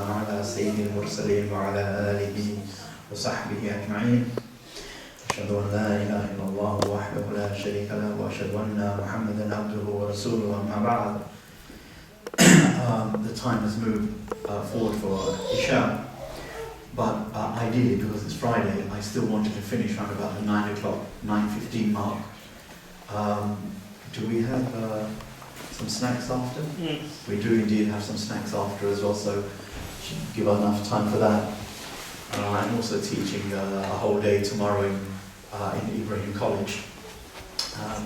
على سيد المرسلين وعلى آله وصحبه أجمعين. أشهد أن لا إله إلا الله وحده لا شريك له وأشهد أن محمدا عبده ورسوله أما بعد. The time has moved forward for Isha, but ideally, because it's Friday, I still wanted to finish around about the 9 o'clock, 9:15 mark. Do we have some snacks after? Yes. We do indeed have some snacks after as well, so should give enough time for that. I'm also teaching a whole day tomorrow in Ibrahim College.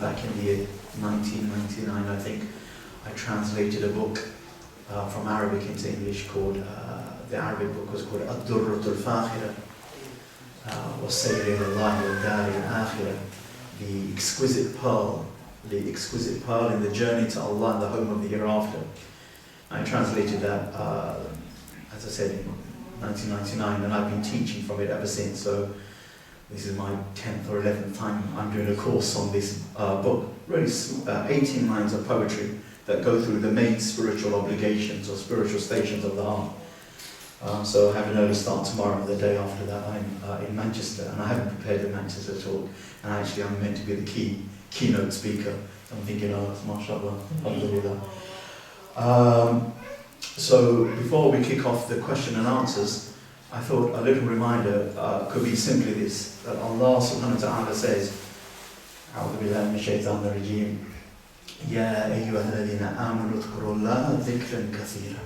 Back in the year 1999, I think, I translated a book from Arabic into English called, the Arabic book was called Ad-Durratul Fakhira, وَالسَّيْرِ إِلَى اللَّهِ وَالدَّارِ الْآخِرَةِ, the exquisite pearl in the journey to Allah and the home of the hereafter. I translated that, as I said, in 1999, and I've been teaching from it ever since. So this is my 10th or 11th time I'm doing a course on this book. Really 18 lines of poetry that go through the main spiritual obligations or spiritual stations of the heart. So I have an early start tomorrow. The day after that I'm in Manchester, and I haven't prepared the Manchester talk, and actually I'm meant to be the keynote speaker. So I'm thinking, oh, that's mashallah, alhamdulillah. So before we kick off the question and answers, I thought a little reminder could be simply this, that Allah subhanahu wa ta'ala says, أعوذ بالله من الشيطان الرجيم يا أيها الذين آمنوا اذكروا الله ذكرا كثيرا.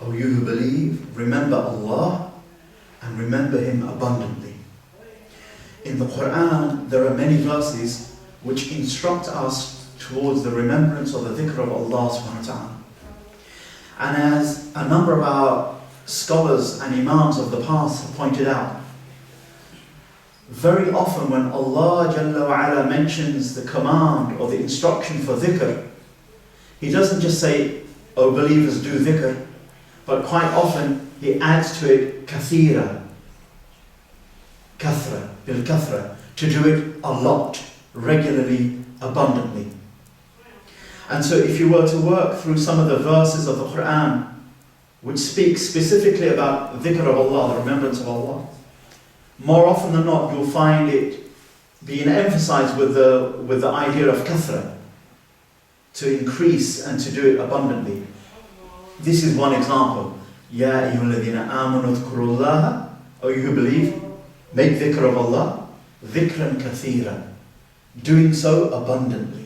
O you who believe, remember Allah and remember Him abundantly. In the Quran, there are many verses which instruct us towards the remembrance of the dhikr of Allah subhanahu wa ta'ala. And as a number of our scholars and imams of the past have pointed out, very often when Allah Jalla wa Ala mentions the command or the instruction for dhikr, He doesn't just say, O believers, do dhikr, but quite often He adds to it kathira, kathra, bil kathra, to do it a lot, regularly, abundantly. And so if you were to work through some of the verses of the Quran which speak specifically about dhikr of Allah, the remembrance of Allah, more often than not you'll find it being emphasized with the idea of kathra, to increase and to do it abundantly. This is one example. Ya ayyuhalladhina amanu dhkurullaha, O you who believe, make dhikr of Allah, dhikran kathira, doing so abundantly.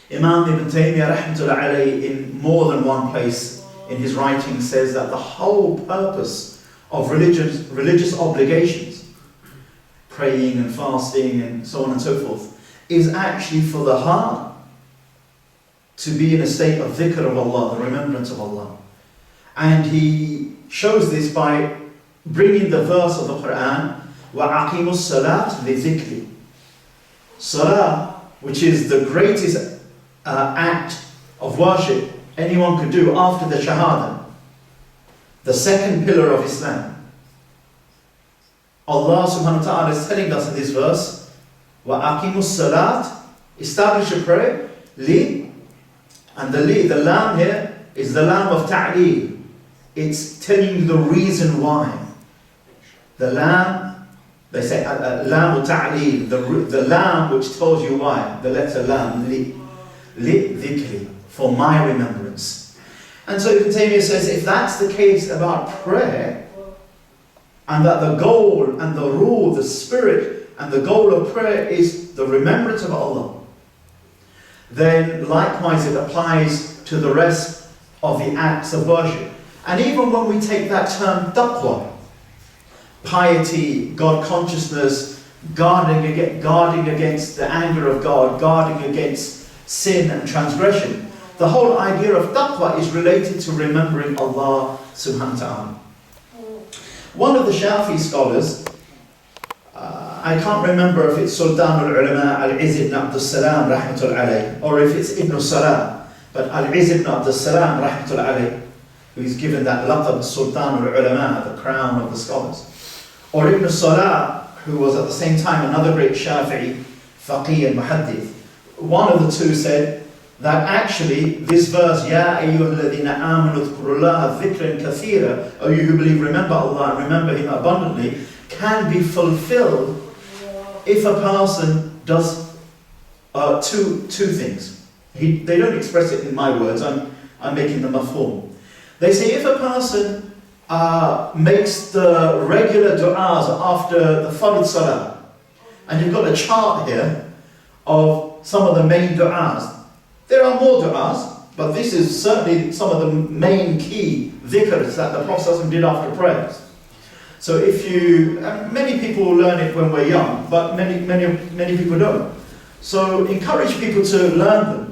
Imam Ibn Taymiyyah rahmatullah alayhi, in more than one place in his writing, says that the whole purpose of religious obligations, praying and fasting and so on and so forth, is actually for the heart to be in a state of dhikr of Allah, the remembrance of Allah. And he shows this by bringing the verse of the Quran, وَعَقِيمُوا الصَّلَاةِ لِذِكْرِ. Salah, which is the greatest act of worship anyone could do after the Shahada, the second pillar of Islam. Allah subhanahu wa ta'ala is telling us in this verse, وَعَقِيمُوا الصَّلَاةِ, establish a prayer, li, and the lam here is the lam of ta'leel. It's telling you the reason why. The lam, they say lam ta'leel, the lam which tells you why, the letter lam, li dhikri, for my remembrance. And so Ibn Taymiyyah says, if that's the case about prayer, and that the goal and the rule, the spirit and the goal of prayer is the remembrance of Allah, then likewise it applies to the rest of the acts of worship. And even when we take that term taqwa, piety, God consciousness, guarding against the anger of God, guarding against sin and transgression, the whole idea of taqwa is related to remembering Allah subhanahu wa ta'ala. One of the Shafi scholars, I can't remember if it's Sultan al-Ulama Al-Izz ibn Abdul Salam rahmatul alayh, or if it's Ibn Salah, but Al-Izz ibn Abdul Salam rahmatul alayh, who is given that laqab Sultan al-Ulama, the crown of the scholars. Or Ibn Salah, who was at the same time another great Shafi'i, faqih and muhaddith. One of the two said that actually this verse, Ya ayyuhalladhina amanu dhkurullaha dhikran kathira, O you who believe, remember Allah and remember Him abundantly, can be fulfilled if a person does two things. They don't express it in my words, I'm making them a form. They say if a person makes the regular du'as after the Fard Salah, and you've got a chart here of some of the main du'as. There are more du'as, but this is certainly some of the main key dhikrs that the Prophet did after prayers. So if you, many people learn it when we're young, but many people don't. So encourage people to learn them.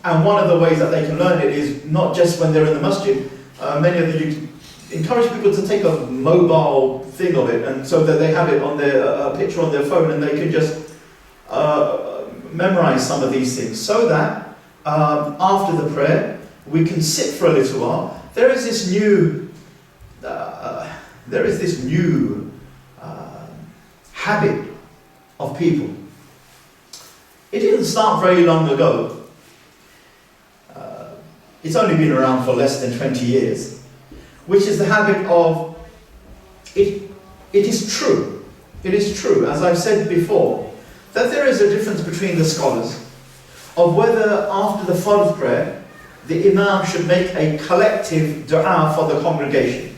And one of the ways that they can learn it is not just when they're in the masjid. Many of you encourage people to take a mobile thing of it, and so that they have it on their picture on their phone, and they can just memorize some of these things, so that after the prayer we can sit for a little while. There is this new habit of people. It didn't start very long ago. It's only been around for less than 20 years, which is the habit of, it is true, as I've said before, that there is a difference between the scholars of whether after the Fard prayer, the Imam should make a collective dua for the congregation.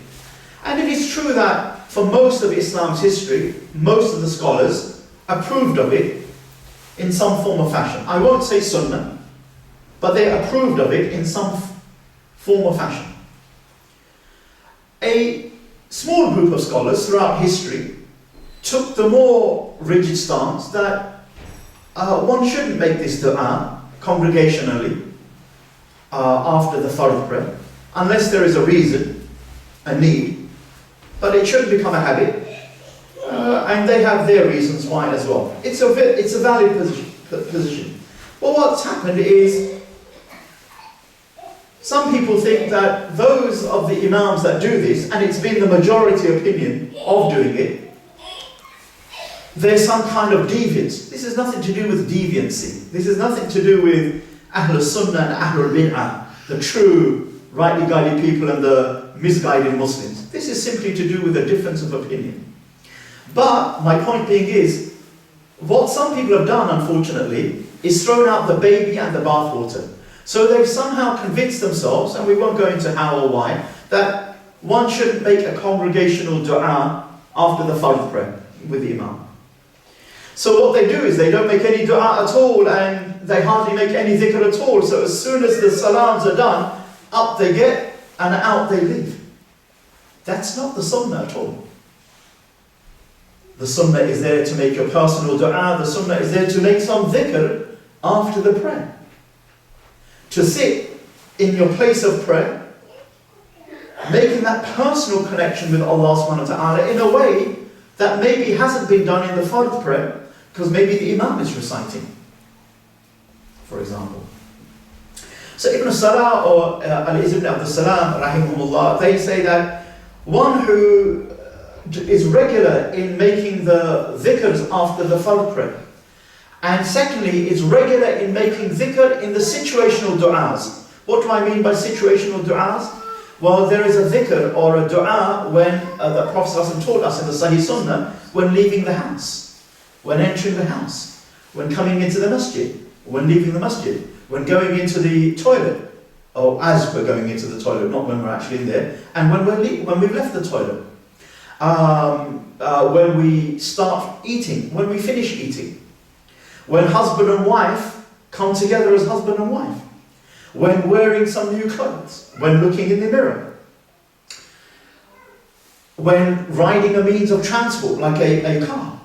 And it is true that for most of Islam's history, most of the scholars approved of it in some form or fashion. I won't say sunnah, but they approved of it in some form or fashion. A small group of scholars throughout history took the more rigid stance that one shouldn't make this dua congregationally after the Fard prayer, unless there is a reason, a need, but it shouldn't become a habit, and they have their reasons why as well. It's a valid position. Well, what's happened is, some people think that those of the Imams that do this, and it's been the majority opinion of doing it, there's some kind of deviance. This has nothing to do with deviancy. This has nothing to do with Ahlul Sunnah and Ahlul Bid'ah, the true rightly guided people and the misguided Muslims. This is simply to do with a difference of opinion. But my point being is, what some people have done, unfortunately, is thrown out the baby and the bathwater. So they've somehow convinced themselves, and we won't go into how or why, that one shouldn't make a congregational dua after the Fard prayer with the Imam. So what they do is they don't make any dua at all, and they hardly make any dhikr at all. So as soon as the salams are done, up they get and out they leave. That's not the sunnah at all. The sunnah is there to make your personal dua. The sunnah is there to make some dhikr after the prayer. To sit in your place of prayer, making that personal connection with Allah subhanahu wa ta'ala in a way that maybe hasn't been done in the Fard prayer, because maybe the Imam is reciting, for example. So Ibn Salah or Al-Izz ibn Abdul Salam, rahimahumullah, they say that one who is regular in making the dhikrs after the Fard prayer, and secondly is regular in making dhikr in the situational du'as. What do I mean by situational du'as? Well, there is a dhikr or a dua when the Prophet ﷺ taught us in the Sahih Sunnah, when leaving the house, when entering the house, when coming into the masjid, when leaving the masjid, when going into the toilet, or as we're going into the toilet, not when we're actually in there, and when we've left the toilet, when we start eating, when we finish eating, when husband and wife come together as husband and wife, when wearing some new clothes, when looking in the mirror, when riding a means of transport like a car.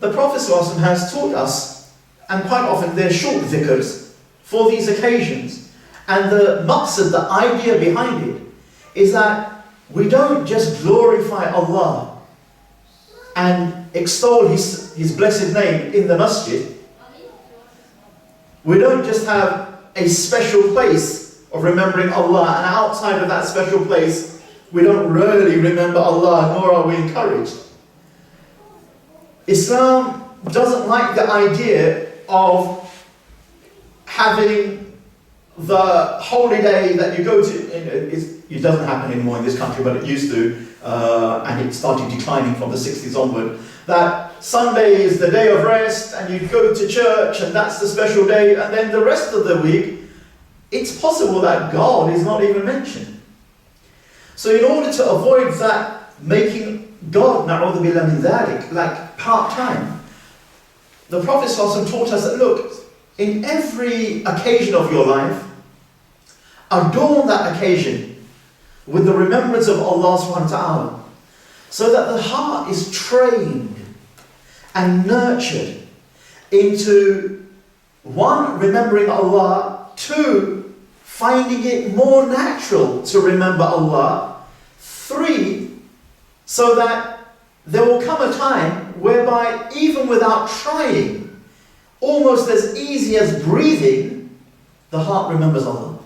The Prophet ﷺ has taught us, and quite often they're short dhikrs for these occasions, and the maqsad, the idea behind it, is that we don't just glorify Allah and extol His blessed name in the masjid. We don't just have a special place of remembering Allah, and outside of that special place we don't really remember Allah, nor are we encouraged. Islam doesn't like the idea of having the holy day that you go to, it doesn't happen anymore in this country, but it used to, and it started declining from the 60s onward, that Sunday is the day of rest, and you go to church, and that's the special day, and then the rest of the week, it's possible that God is not even mentioned. So in order to avoid that, making God, na'udhu billah min dhalik, like part-time, the Prophet ﷺ taught us that, look, in every occasion of your life, adorn that occasion with the remembrance of Allah subhanahu wa ta'ala, so that the heart is trained and nurtured into, one, remembering Allah, two, finding it more natural to remember Allah, three, so that there will come a time whereby even without trying, almost as easy as breathing, the heart remembers Allah.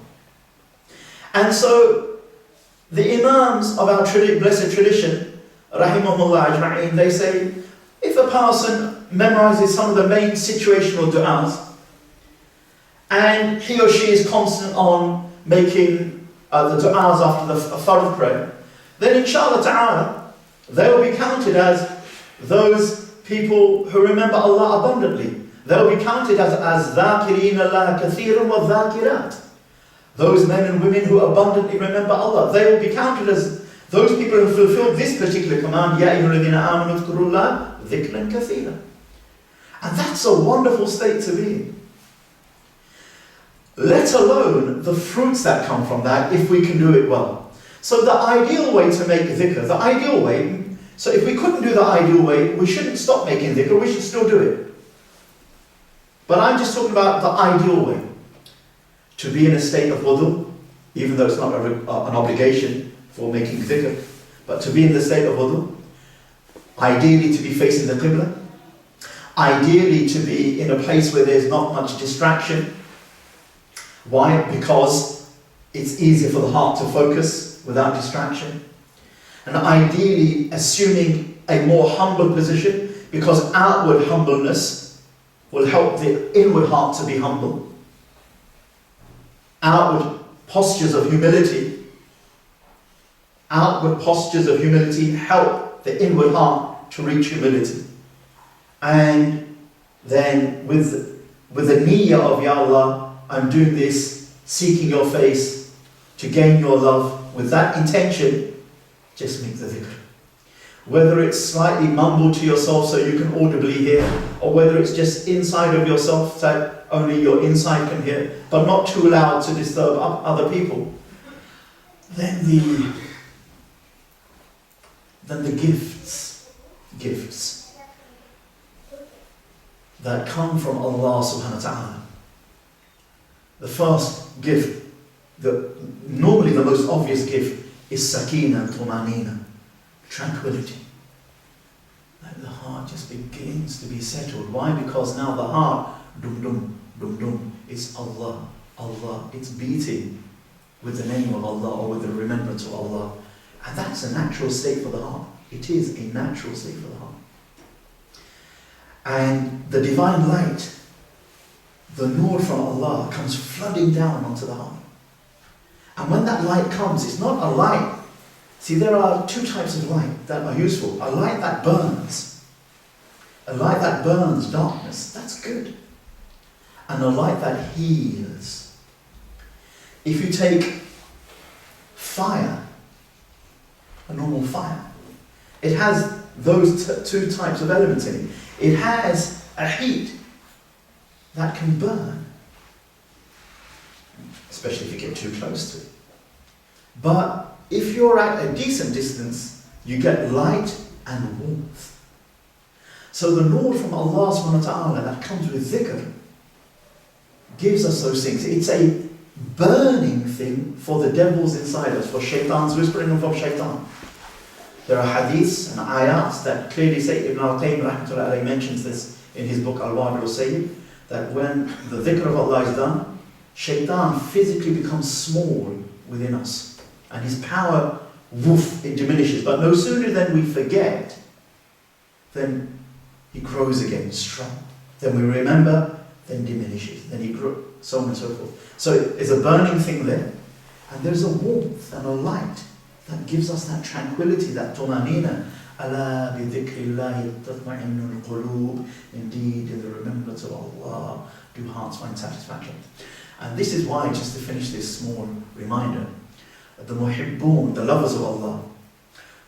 And so the Imams of our blessed tradition, rahimahumullah ajma'in, they say, if a person memorizes some of the main situational du'as, and he or she is constant on making the du'as after the fard prayer, then inshallah ta'ala, they will be counted as those people who remember Allah abundantly. They will be counted as ذَاكِرِينَ اللَّهَ كَثِيرًا وَالذَّاكِرَاتِ. Those men and women who abundantly remember Allah. They will be counted as those people who fulfilled this particular command, يَا أَيُّهَا الَّذِينَ آمَنُوا اذْكُرُوا اللَّهَ ذِكْرًا كَثِيرًا. And that's a wonderful state to be in. Let alone the fruits that come from that, if we can do it well. So the ideal way to make dhikr, the ideal way, so if we couldn't do the ideal way, we shouldn't stop making dhikr, we should still do it. But I'm just talking about the ideal way. To be in a state of wudu, even though it's not an obligation for making dhikr, but to be in the state of wudu, ideally to be facing the qibla, ideally to be in a place where there's not much distraction. Why? Because it's easier for the heart to focus without distraction. And ideally assuming a more humble position, because outward humbleness will help the inward heart to be humble. Outward postures of humility help the inward heart to reach humility. And then with the niyyah of, Ya Allah, I'm doing this, seeking your face, to gain your love, with that intention, just make the dhikr. Whether it's slightly mumbled to yourself so you can audibly hear, or whether it's just inside of yourself that only your inside can hear, but not too loud to disturb other people, then the gifts that come from Allah subhanahu wa ta'ala. The first gift, normally the most obvious gift, is sakina, tumanina, tranquility. Like the heart just begins to be settled. Why? Because now the heart, dum dum, dum dum, it's Allah, Allah. It's beating with the name of Allah or with the remembrance of Allah. And that's a natural state for the heart. It is a natural state for the heart. And the divine light, the nur from Allah, comes flooding down onto the heart. And when that light comes, it's not a light. See, there are two types of light that are useful. A light that burns. A light that burns darkness. That's good. And a light that heals. If you take fire, a normal fire, it has those two types of elements in it. It has a heat that can burn, especially if you get too close to it. But if you're at a decent distance, you get light and warmth. So the nur from Allah subhanahu wa ta'ala that comes with dhikr gives us those things. It's a burning thing for the devils inside us, for shaitan's whispering and for shaitan. There are hadiths and ayats that clearly say, Ibn al-Qayyim rahmatullahi alayhi mentions this in his book Al-Wabil al-Sayyid, that when the dhikr of Allah is done, shaitan physically becomes small within us. And his power, woof, it diminishes. But no sooner than we forget, then he grows again strong. Then we remember, then diminishes, then it grows, so on and so forth. So it's a burning thing there, and there's a warmth and a light that gives us that tranquility, that tumanina. Ala bi dhikrillahi tatma'innul qulub. Indeed, in the remembrance of Allah do hearts find satisfaction. And this is why, just to finish this small reminder, the muhibbun, the lovers of Allah,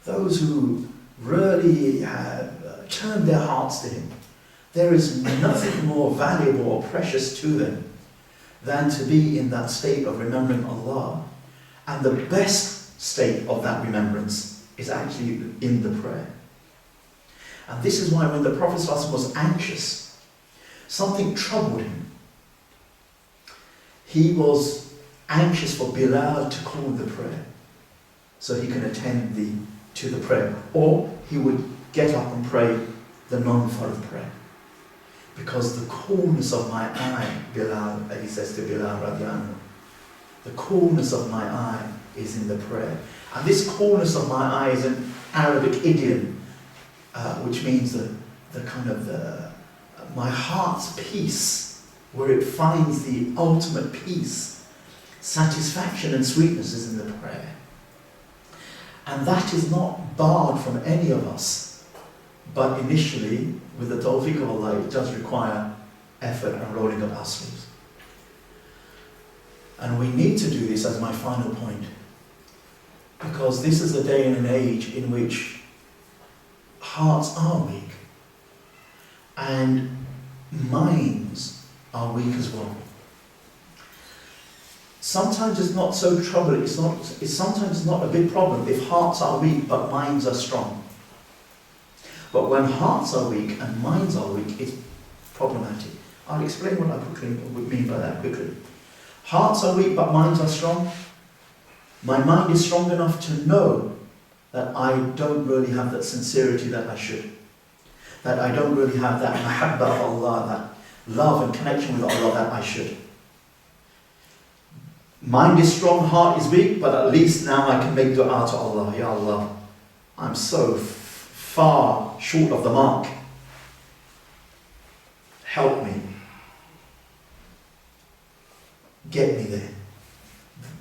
those who really have turned their hearts to Him, there is nothing more valuable or precious to them than to be in that state of remembering Allah. And the best state of that remembrance is actually in the prayer. And this is why when the Prophet ﷺ was anxious, something troubled him. He was anxious for Bilal to call the prayer so he can attend to the prayer. Or he would get up and pray the non-farad prayer. Because the coolness of my eye, Bilal, he says to Bilal radiallahu anhu, the coolness of my eye is in the prayer. And this coolness of my eye is an Arabic idiom, which means the kind of my heart's peace, where it finds the ultimate peace, satisfaction and sweetness is in the prayer. And that is not barred from any of us, but initially, with the tawfiq of Allah, it does require effort and rolling up our sleeves. And we need to do this as my final point, because this is a day and an age in which hearts are weak and minds are weak as well. Sometimes it's not so troubling, it's sometimes not a big problem if hearts are weak but minds are strong. But when hearts are weak and minds are weak, it's problematic. I'll explain what I mean by that quickly. Hearts are weak but minds are strong. My mind is strong enough to know that I don't really have that sincerity that I should. That I don't really have that mahabba of Allah, that love and connection with Allah that I should. Mind is strong, heart is weak, but at least now I can make dua to Allah. Ya Allah, I'm so far short of the mark. Help me. Get me there.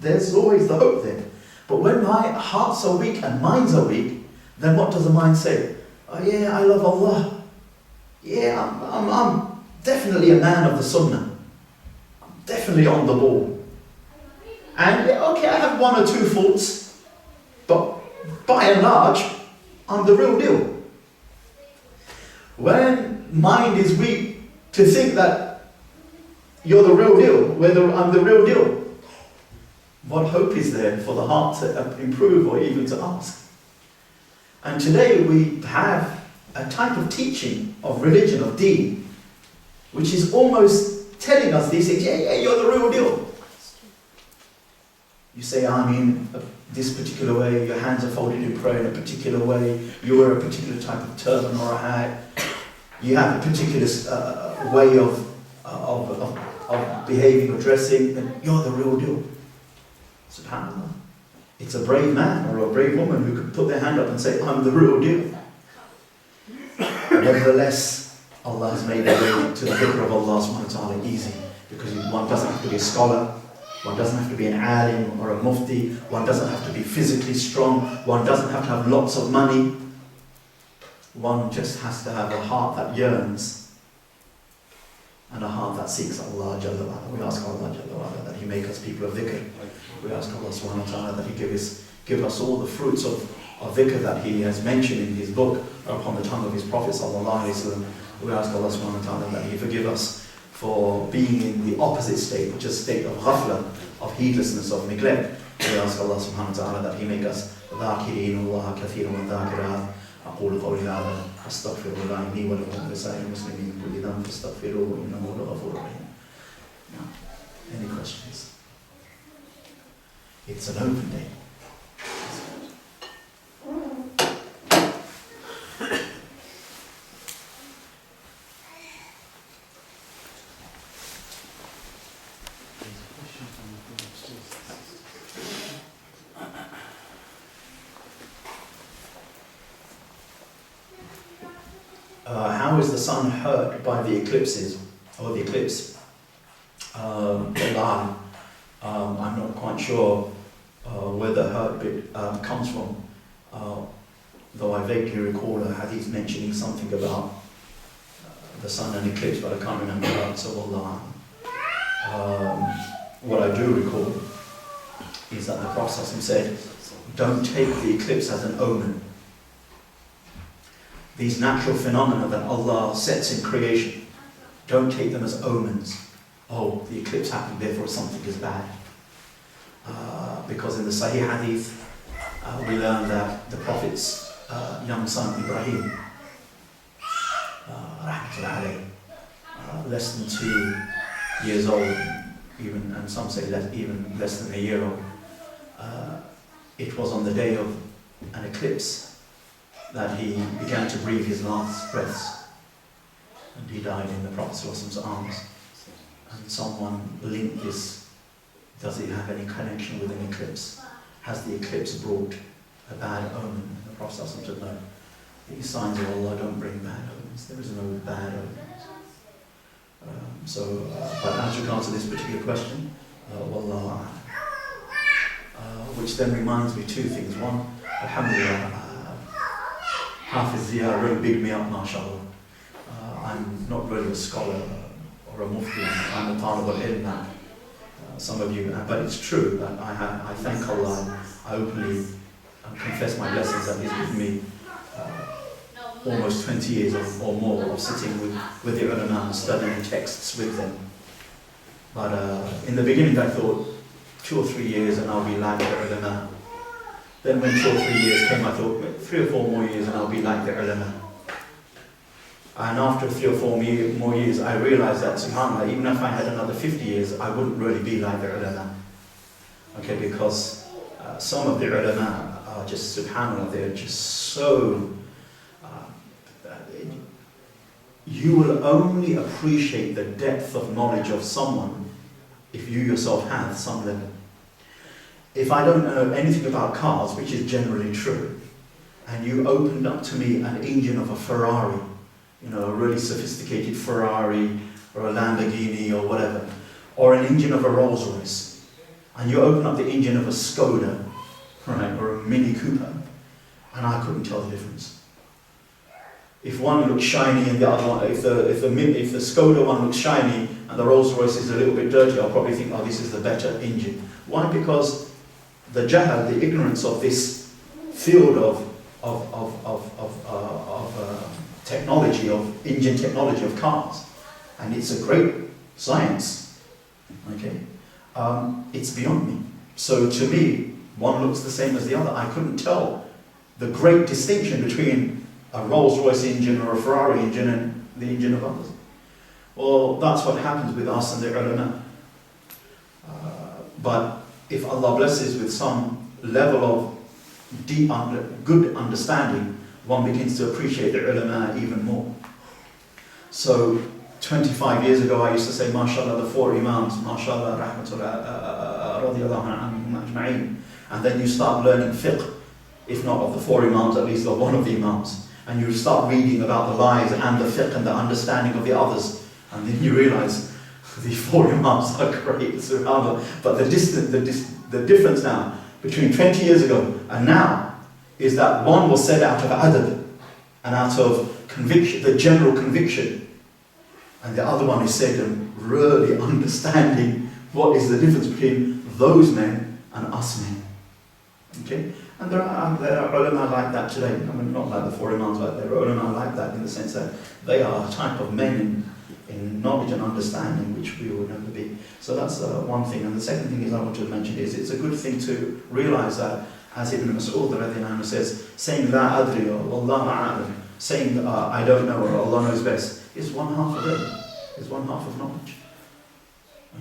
There's always the hope there. But when my hearts are weak and minds are weak, then what does the mind say? Oh yeah, I love Allah. Yeah, I'm definitely a man of the Sunnah. I'm definitely on the ball. And okay, I have one or two faults, but by and large, I'm the real deal. When mind is weak to think that you're the real deal, whether I'm the real deal, what hope is there for the heart to improve or even to ask? And today we have a type of teaching of religion, of deen, which is almost telling us these things. Yeah, you're the real deal. You say Ameen this particular way, your hands are folded in prayer in a particular way, you wear a particular type of turban or a hat, you have a particular way of behaving or dressing, then you're the real deal. SubhanAllah. It's a brave man or a brave woman who could put their hand up and say, I'm the real deal. Nevertheless, Allah has made the way to the dhikr of Allah subhanahu wa ta'ala easy, because one doesn't have to be a scholar, one doesn't have to be an alim or a mufti, one doesn't have to be physically strong, one doesn't have to have lots of money. One just has to have a heart that yearns and a heart that seeks Allah Jalla wa Ala. We ask Allah Jalla wa Ala that He make us people of dhikr. We ask Allah subhanahu wa ta'ala that He give us all the fruits of dhikr that He has mentioned in His book upon the tongue of His Prophet sallallahu alaihi wasallam. We ask Allah subhanahu wa ta'ala that He forgive us for being in the opposite state, which is a state of ghafla, of heedlessness, of neglect. We ask Allah subhanahu wa ta'ala that He make us ذاكرين الله كثيرا والذاكرات. أقول قولي هذا أستغفر الله لي ولكم ولسائر المسلمين من كل ذنب فاستغفروه إنه هو الغفور الرحيم. Now, any questions? It's an open day. How is the sun hurt by the eclipses or the eclipse? Allah, I'm not quite sure where the hurt bit comes from, though I vaguely recall a hadith mentioning something about the sun and eclipse, but I can't remember that, so Allah. What I do recall is that the Prophet said, don't take the eclipse as an omen. These natural phenomena that Allah sets in creation, don't take them as omens. Oh, the eclipse happened, therefore something is bad. Because in the Sahih Hadith, we learn that the Prophet's young son Ibrahim, less than 2 years old, even, and some say even less than a year old, it was on the day of an eclipse that he began to breathe his last breaths, and he died in the Prophet's arms. And someone linked this, does it have any connection with an eclipse? Has the eclipse brought a bad omen? And the Prophet said, no, these signs of Allah don't bring bad omens. There is no bad omens. But as regards to this particular question, Wallah, which then reminds me two things. One, Alhamdulillah, Hafiz Zia really bigged me up, mashallah. I'm not really a scholar or a mufti, I'm a talib al-ilm, some of you, but it's true that I thank Allah, and I openly confess my blessings that He's given me almost 20 years or more of sitting with the ulama and studying texts with them. But in the beginning I thought 2 or 3 years and I'll be like the ulama. Then when 2 or 3 years came, I thought 3 or 4 more years and I'll be like the ulama. And after 3 or 4 more years, I realized that, subhanAllah, even if I had another 50 years, I wouldn't really be like the ulama. Okay, because some of the ulama are just, subhanAllah, they're just so... you will only appreciate the depth of knowledge of someone if you yourself have some level. If I don't know anything about cars, which is generally true, and you opened up to me an engine of a Ferrari, you know, a really sophisticated Ferrari or a Lamborghini or whatever, or an engine of a Rolls Royce, and you open up the engine of a Skoda, right, or a Mini Cooper, and I couldn't tell the difference. If one looks shiny and the other one, if the Skoda one looks shiny and the Rolls Royce is a little bit dirty, I'll probably think, oh, this is the better engine. Why? Because the jahal, the ignorance of this field of technology, of engine technology of cars, and it's a great science, okay, it's beyond me. So to me, one looks the same as the other. I couldn't tell the great distinction between a Rolls-Royce engine or a Ferrari engine and the engine of others. Well, that's what happens with us and the ulama. But if Allah blesses with some level of deep, good understanding, one begins to appreciate the ulama even more. So 25 years ago I used to say, mashallah, the 4 imams, mashallah, rahmatullah, radiyallahu anhum ajma'in. And then you start learning fiqh, if not of the 4 imams, at least of one of the imams. And you start reading about the lives and the fiqh and the understanding of the others. And then you realize the 4 imams are great, subhanAllah. But the difference now between 20 years ago and now is that one was said out of adab and out of conviction, the general conviction. And the other one is said and really understanding what is the difference between those men and us men. Okay? And there are ulama like that today. I mean, not like the 4 imams, but there are ulama like that in the sense that they are a type of men in knowledge and understanding which we will never be. So that's one thing. And the second thing is I want to mention is it's a good thing to realize that, as Ibn Mas'ud radhiyallahu anhu says, saying la adri or wallahu a'lam, saying I don't know or Allah knows best, is one half of it. Is one half of knowledge.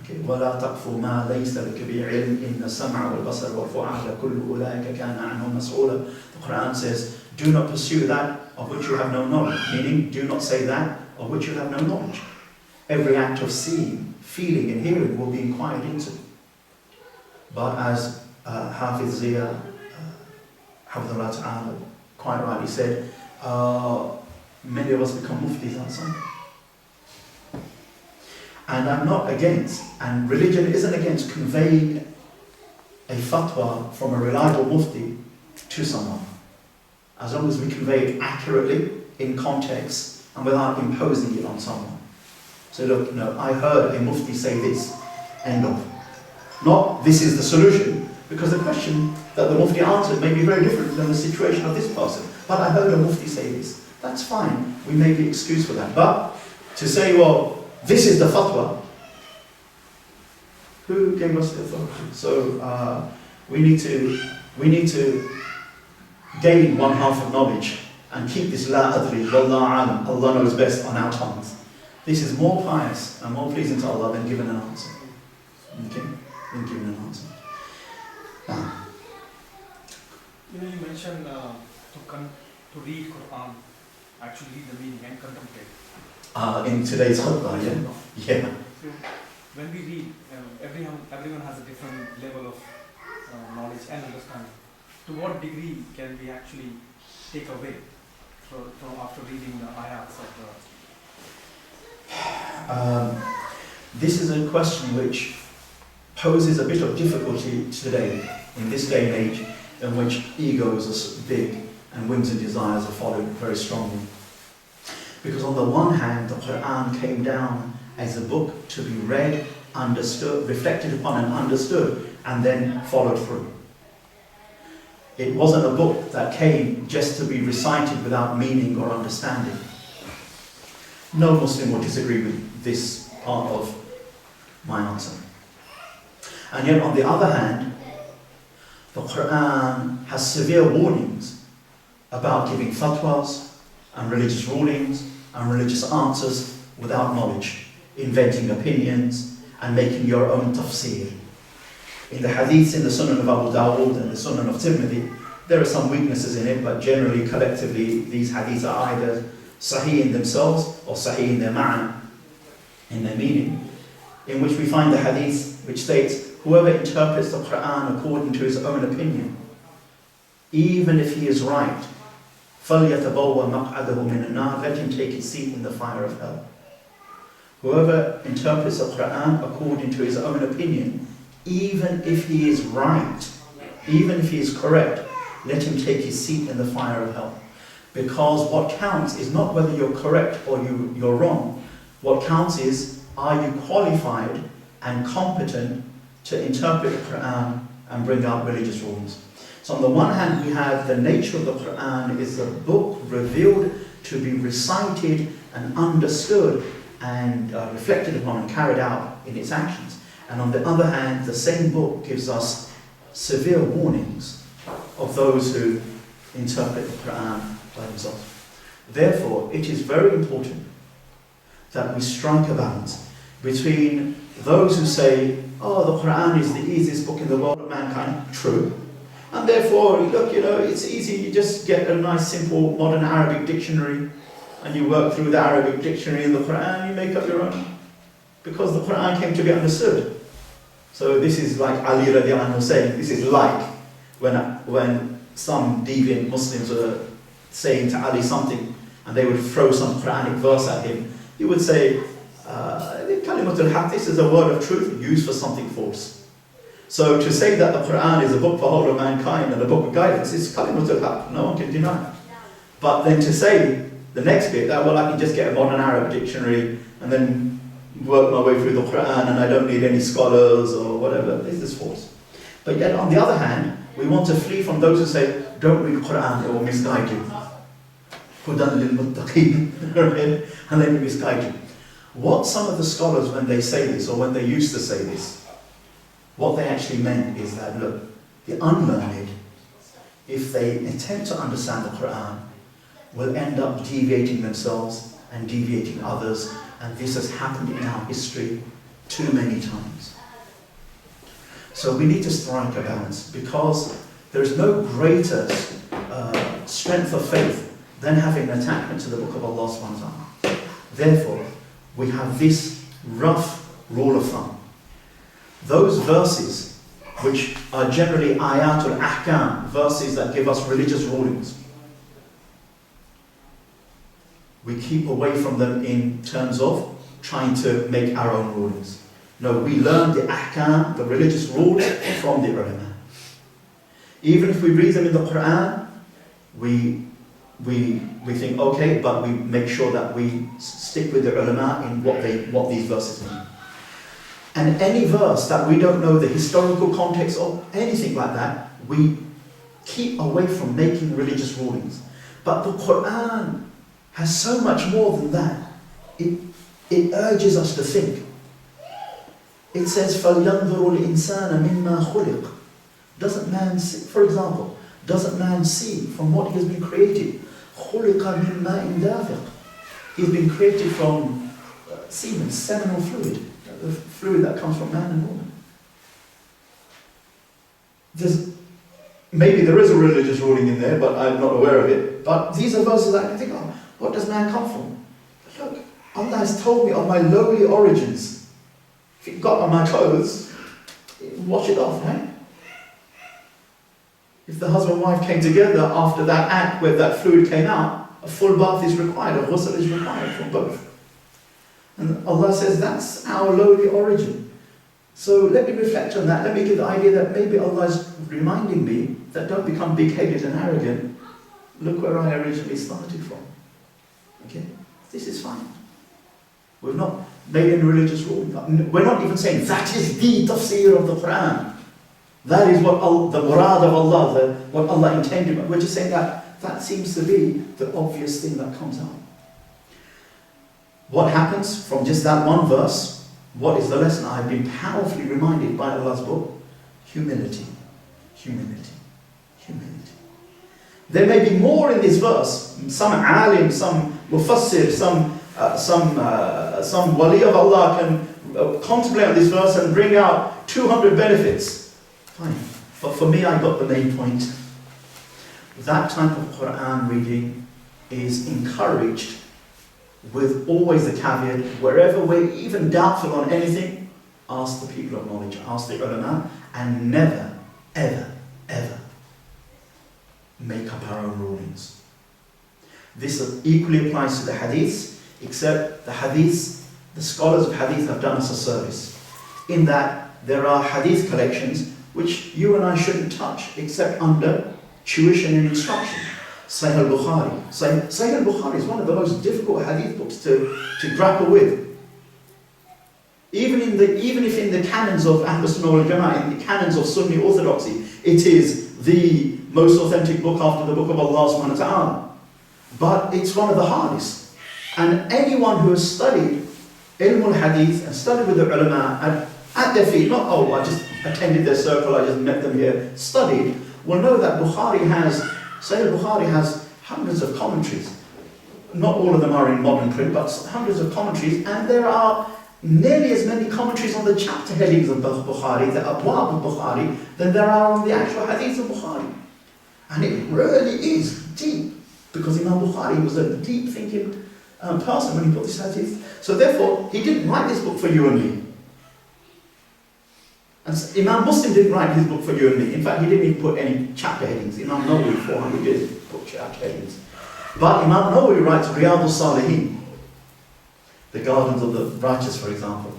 Okay, وَلَا تَقْفُ مَا لَيْسَ لَكَ بِعِلْمٍ إِنَّ السَّمْعَ وَالْبَصَرَ وَالْفُؤَادَ كُلُّ أُولَٰئِكَ كَانَ عَنْهُ مَسْئُولًا. The Quran says, do not pursue that of which you have no knowledge. Meaning, do not say that of which you have no knowledge. Every act of seeing, feeling and hearing will be inquired into. But as Hafiz Zia, Hafidhullah Ta'ala, quite rightly said, many of us become muftis outside. And I'm not against, and religion isn't against conveying a fatwa from a reliable mufti to someone, as long as we convey it accurately, in context, and without imposing it on someone. So look, I heard a mufti say this, end of. Not, this is the solution, because the question that the mufti answered may be very different than the situation of this person. But I heard a mufti say this. That's fine, we may be excused for that. But to say, well, this is the fatwa, who gave us the authority? So we need to gain one half of knowledge and keep this la adri, wallahu alam, Allah knows best on our tongues. This is more pious and more pleasing to Allah than giving an answer. Okay? Than giving an answer. You mentioned to read Quran, actually read the meaning and contemplate. In today's khutbah, yeah? Yeah. So when we read, everyone has a different level of knowledge and understanding. To what degree can we actually take away from after reading the ayats of the... This is a question which poses a bit of difficulty today, in this day and age, in which egos are big and whims and desires are followed very strongly. Because on the one hand, the Quran came down as a book to be read, understood, reflected upon and understood, and then followed through. It wasn't a book that came just to be recited without meaning or understanding. No Muslim will disagree with this part of my answer. And yet, on the other hand, the Quran has severe warnings about giving fatwas and religious rulings and religious answers without knowledge, inventing opinions and making your own tafsir. In the hadiths in the Sunan of Abu Dawud and the Sunan of Tirmidhi, there are some weaknesses in it, but generally, collectively, these hadiths are either sahih in themselves or sahih in their ma'na, in their meaning, in which we find the hadith which states, whoever interprets the Quran according to his own opinion, even if he is right, فَلْيَتَبَوَّ مَقْعَدَهُ مِنَ النَّارِ, let him take his seat in the fire of hell. Whoever interprets the Quran according to his own opinion, even if he is right, even if he is correct, let him take his seat in the fire of hell. Because what counts is not whether you're correct or you're wrong. What counts is, are you qualified and competent to interpret the Quran and bring out religious rulings. So on the one hand, we have the nature of the Quran is a book revealed to be recited and understood and reflected upon and carried out in its actions. And on the other hand, the same book gives us severe warnings of those who interpret the Quran by themselves. Therefore, it is very important that we strike a balance between those who say, oh, the Quran is the easiest book in the world of mankind, true. And therefore, look, it's easy, you just get a nice simple modern Arabic dictionary and you work through the Arabic dictionary in the Quran, you make up your own. Because the Quran came to be understood. So this is like Ali radiallahu anhu saying, this is like when some deviant Muslims were saying to Ali something and they would throw some Quranic verse at him, he would say, Kalimatul Haq, this is a word of truth used for something false. So to say that the Quran is a book for whole of mankind and a book of guidance is Kalimatul Haq, no one can deny. But then to say the next bit, that well, I can just get a modern Arab dictionary and then work my way through the Quran and I don't need any scholars or whatever, this is false. But yet on the other hand, we want to flee from those who say, don't read Quran, it will misguide you. Hudan lil muttaqeen, and they will misguide you. What some of the scholars, when they say this, or when they used to say this, what they actually meant is that, look, the unlearned, if they attempt to understand the Quran, will end up deviating themselves and deviating others, and this has happened in our history too many times. So we need to strike a balance, because there is no greater strength of faith than having an attachment to the book of Allah subhanahu wa ta'ala. Therefore, we have this rough rule of thumb. Those verses, which are generally ayatul ahkam, verses that give us religious rulings, we keep away from them in terms of trying to make our own rulings. No, we learn the ahkam, the religious rules, from the ulama. Even if we read them in the Quran, we think, okay, but we make sure that we stick with the ulama in what these verses mean. And any verse that we don't know the historical context of, anything like that, we keep away from making religious rulings. But the Quran has so much more than that. It urges us to think. It says, فَلْيَنْظُرُ الْإِنسَانَ مِمَّا خُلِقَ. Doesn't man see, for example, doesn't man see from what he has been created? خُلِقَ مِنْ مَاءٍ دَافِقٍ. He's been created from semen, seminal fluid, the fluid that comes from man and woman. Maybe there is a religious ruling in there, but I'm not aware of it. But these are verses that I can think, oh, what does man come from? Look, Allah has told me of my lowly origins. If it got on my clothes, wash it off, right? If the husband and wife came together after that act where that fluid came out, a full bath is required, a ghusl is required for both. And Allah says that's our lowly origin. So let me reflect on that. Let me give the idea that maybe Allah is reminding me that don't become big-headed and arrogant. Look where I originally started from. Okay? This is fine. We've not made any religious rule. We're not even saying that is the tafsir of the Quran. That is what the murad of Allah, what Allah intended. We're just saying that seems to be the obvious thing that comes out. What happens from just that one verse? What is the lesson? I've been powerfully reminded by Allah's book. Humility. Humility. Humility. There may be more in this verse. Some alim, some mufassir, some wali of Allah can contemplate on this verse and bring out 200 benefits. Fine. But for me, I got the main point. That type of Quran reading is encouraged, with always the caveat, wherever we're even doubtful on anything, ask the people of knowledge, ask the ulama, and never, ever, ever make up our own rulings. This equally applies to the hadiths, except the hadiths, the scholars of hadith have done us a service, in that there are hadith collections which you and I shouldn't touch, except under tuition and instruction. Sahih al-Bukhari. Sahih al-Bukhari is one of the most difficult hadith books to grapple with. Even if in the canons of Ahl Sunnah wal Jama'ah, in the canons of Sunni orthodoxy, it is the most authentic book after the book of Allah subhanahu wa ta'ala. But it's one of the hardest. And anyone who has studied ilm al-hadith and studied with the ulama at their feet, not, oh, I just attended their circle, I just met them here, studied, will know that Sahih Bukhari has hundreds of commentaries. Not all of them are in modern print, but hundreds of commentaries, and there are nearly as many commentaries on the chapter headings of Bukhari, the abwab of Bukhari, than there are on the actual hadith of Bukhari. And it really is deep, because Imam Bukhari was a deep thinking person when he put this hadith. So therefore, he didn't write this book for you and me. And Imam Muslim didn't write his book for you and me. In fact, he didn't even put any chapter headings. Imam Nawawi, 400 years, put chapter headings. But Imam Nawawi writes Riyadh al-Salihin, the gardens of the righteous, for example.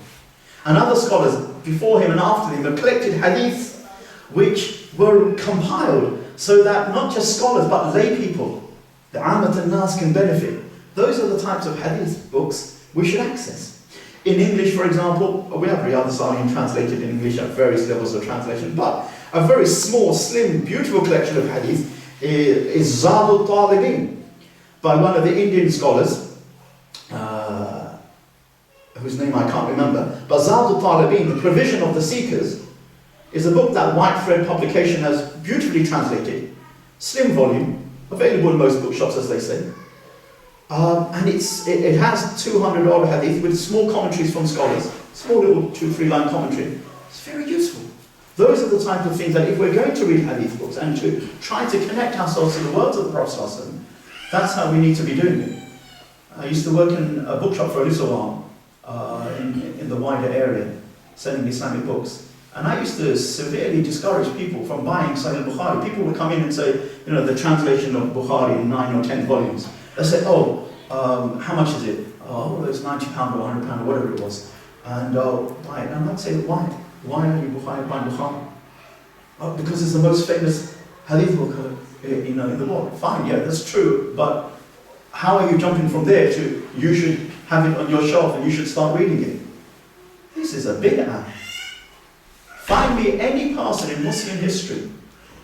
And other scholars before him and after him have collected hadiths which were compiled so that not just scholars but lay people, the Amat al-Nas, can benefit. Those are the types of hadith books we should access. In English, for example, we have Riyadh al-Salihin translated in English at various levels of translation, but a very small, slim, beautiful collection of hadith is Zad al-Talibin, by one of the Indian scholars, whose name I can't remember. But Zad al-Talibin, the provision of the seekers, is a book that White Thread Publication has beautifully translated. Slim volume, available in most bookshops, as they say. And it has 200 odd hadith with small commentaries from scholars, small little 2-3 line commentary. It's very useful. Those are the type of things that if we're going to read hadith books and to try to connect ourselves to the words of the Prophet ﷺ, that's how we need to be doing it. I used to work in a bookshop for a little while in the wider area, selling Islamic books. And I used to severely discourage people from buying Sahih Bukhari. People would come in and say, the translation of Bukhari in 9 or 10 volumes. They say, how much is it? oh, it's £90 or £100 or whatever it was. And why? And I'd say, why? Why are you buying Bukhari? Oh, because it's the most famous hadith book in the world. Fine, yeah, that's true. But how are you jumping from there to you should have it on your shelf and you should start reading it? This is a bid'ah. Find me any person in Muslim history,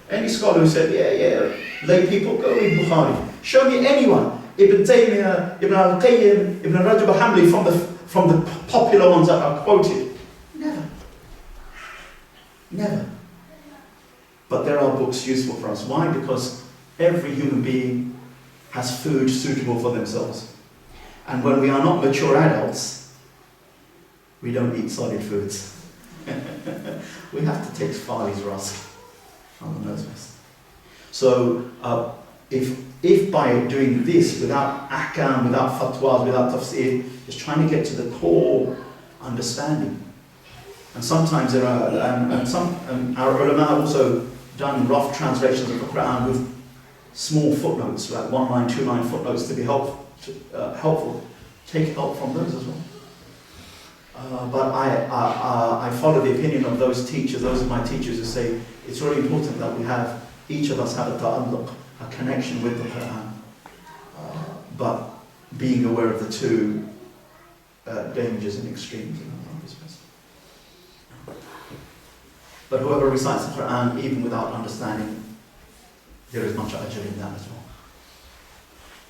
any scholar who said, yeah, lay people, go read Bukhari. Show me anyone. Ibn Taymiyyah, Ibn al-Qayyim, Ibn Rajab al-Hanbali from the popular ones that are quoted. Never. Never. But there are books useful for us. Why? Because every human being has food suitable for themselves. And when we are not mature adults, we don't eat solid foods. We have to take Farley's rusk on the nose rest. So if by doing this without ahkam, without fatwas, without tafsir, just trying to get to the core understanding. And sometimes there are, our ulama have also done rough translations of the Quran with small footnotes, like 1 line, 2 line footnotes to be helpful. Take help from those as well. But I follow the opinion of those teachers, those are my teachers who say it's really important that each of us have a ta'alluq, a connection with the Quran, but being aware of the two dangers and extremes. But whoever recites the Quran, even without understanding, there is much ajr in that as well.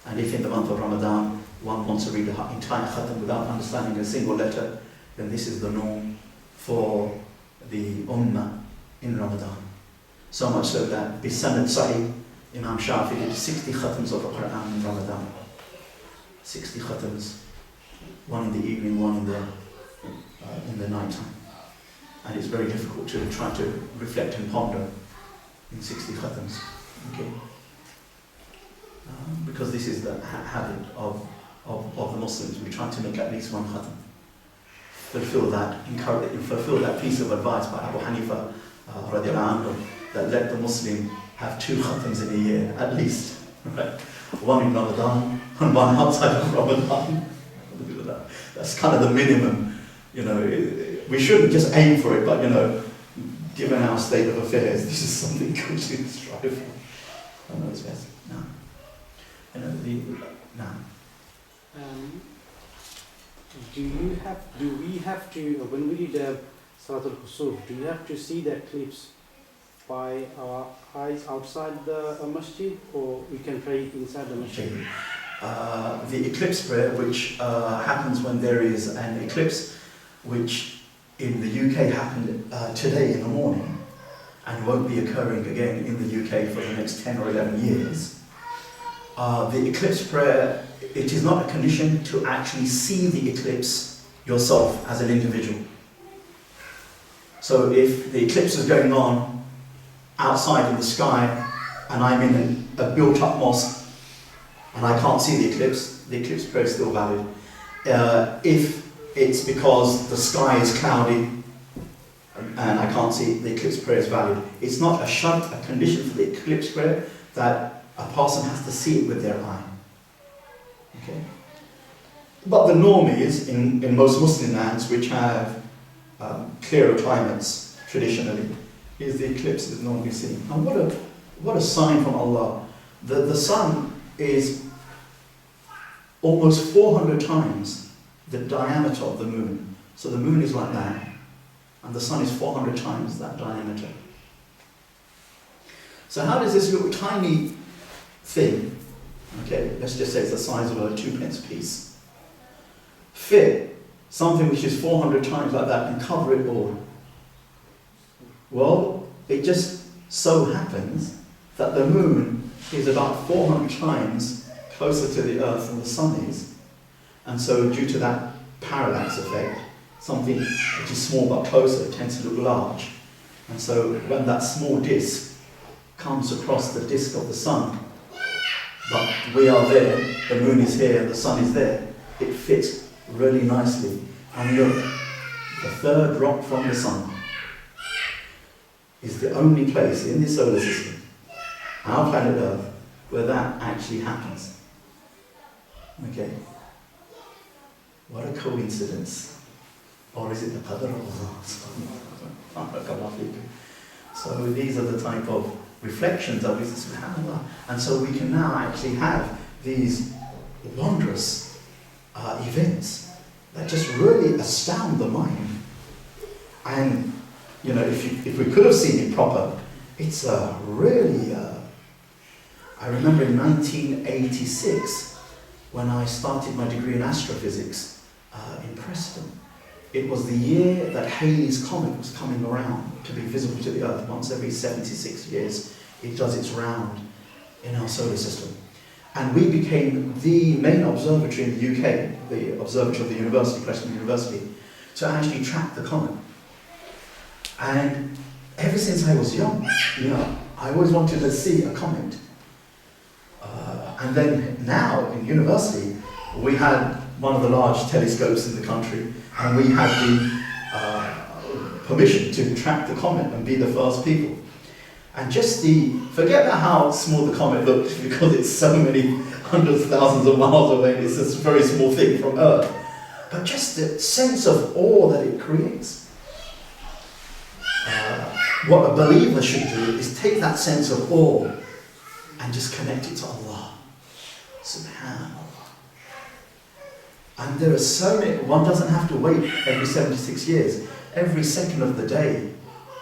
And if in the month of Ramadan, one wants to read the entire khatam without understanding a single letter, then this is the norm for the ummah in Ramadan. So much so that Bisanad Sahih, Imam Shafi did 60 khatams of the Quran in Ramadan. 60 khatams, one in the evening, one in the night time. And it's very difficult to try to reflect and ponder in 60 khatams. Okay? Because this is the habit of the Muslims. We try to make at least one khatam. Fulfill that piece of advice by Abu Hanifa radiallahu anhu, that let the Muslim have 2 khatams in a year, at least. Right? One in Ramadan, and one outside of Ramadan. That's kind of the minimum. We shouldn't just aim for it, but given our state of affairs, this is something good to strive for. I know it's best. No. No. Do we have to, when we read Salatul Khusuf, do you have to see the eclipse by our eyes outside the masjid, or we can pray inside the masjid? The eclipse prayer, which happens when there is an eclipse, which in the UK happened today in the morning, and won't be occurring again in the UK for the next 10 or 11 years. The eclipse prayer, it is not a condition to actually see the eclipse yourself as an individual. So if the eclipse is going on outside in the sky and I'm in a built-up mosque and I can't see the eclipse prayer is still valid. If it's because the sky is cloudy and I can't see, the eclipse prayer is valid. It's not a condition for the eclipse prayer that a person has to see it with their eye. Okay? But the norm is, in most Muslim lands which have clearer climates traditionally, is the eclipse is normally seen. And what a sign from Allah. The sun is almost 400 times the diameter of the moon. So the moon is like that, and the sun is 400 times that diameter. So how does this little tiny thing, okay, let's just say it's the size of a 2p piece, fit something which is 400 times like that and cover it all? Well, it just so happens that the moon is about 400 times closer to the earth than the sun is. And so due to that parallax effect, something which is small but closer tends to look large. And so when that small disk comes across the disk of the sun, but we are there, the moon is here, the sun is there, it fits really nicely. And look, the third rock from the sun is the only place in the solar system, our planet Earth, where that actually happens. Okay? What a coincidence. Or is it the qadr of Allah? So these are the type of reflections that we say, subhanAllah. And so we can now actually have these wondrous events that just really astound the mind. And, you know, if we could have seen it proper, it's really... I remember in 1986, when I started my degree in astrophysics in Preston, it was the year that Halley's Comet was coming around to be visible to the Earth. Once every 76 years, it does its round in our solar system. And we became the main observatory in the UK, the observatory of the university, Preston University, to actually track the comet. And ever since I was young, you know, I always wanted to see a comet. And then now in university, we had one of the large telescopes in the country, and we had the permission to track the comet and be the first people. And just forget about how small the comet looked, because it's so many hundreds of thousands of miles away, it's a very small thing from Earth. But just the sense of awe that it creates. What a believer should do is take that sense of awe and just connect it to Allah. Subhanallah. And there are so many, one doesn't have to wait every 76 years. Every second of the day,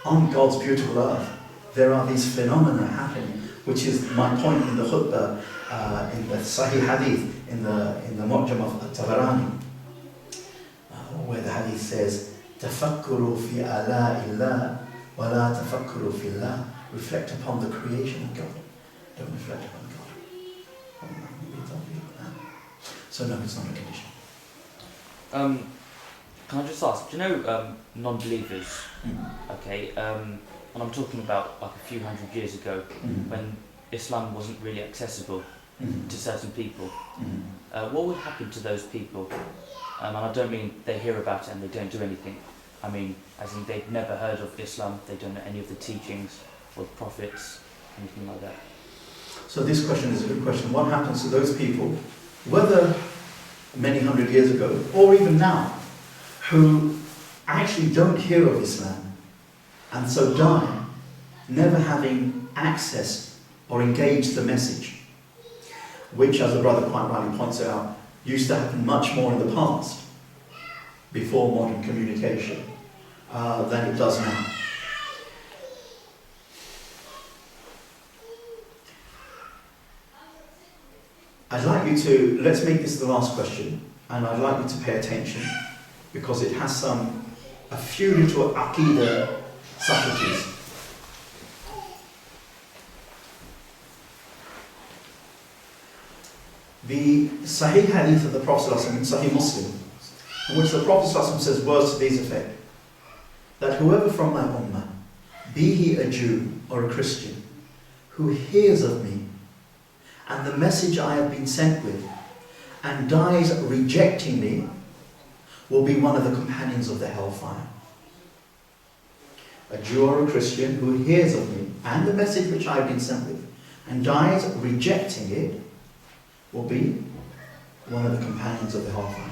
on God's beautiful earth, there are these phenomena happening, which is my point in the khutbah, in the Sahih Hadith, in the Mu'jam of Tabarani, where the Hadith says, "Tafakkuru fi ala'illah, wa la tafakkuru fillah." Reflect upon the creation of God. Don't reflect upon God. So no, it's not a condition. Can I just ask, do you know non-believers, okay, and I'm talking about like a few hundred years ago, when Islam wasn't really accessible to certain people, what would happen to those people? And I don't mean they hear about it and they don't do anything. I mean, as in they've never heard of Islam, they don't know any of the teachings or the prophets, anything like that. So this question is a good question. What happens to those people, whether many hundred years ago or even now, who actually don't hear of Islam and so die never having access or engaged the message, which, as the brother quite rightly points out, used to happen much more in the past, before modern communication, than it does now. I'd like you to, let's make this the last question, and I'd like you to pay attention, because it has a few little aqidah subtleties. The Sahih Hadith of the Prophet ﷺ, Sahih Muslim, in which the Prophet ﷺ says words to these effect, that whoever from my ummah, be he a Jew or a Christian, who hears of me and the message I have been sent with, and dies rejecting me, will be one of the companions of the hellfire. A Jew or a Christian who hears of me and the message which I have been sent with, and dies rejecting it, will be one of the companions of the hellfire.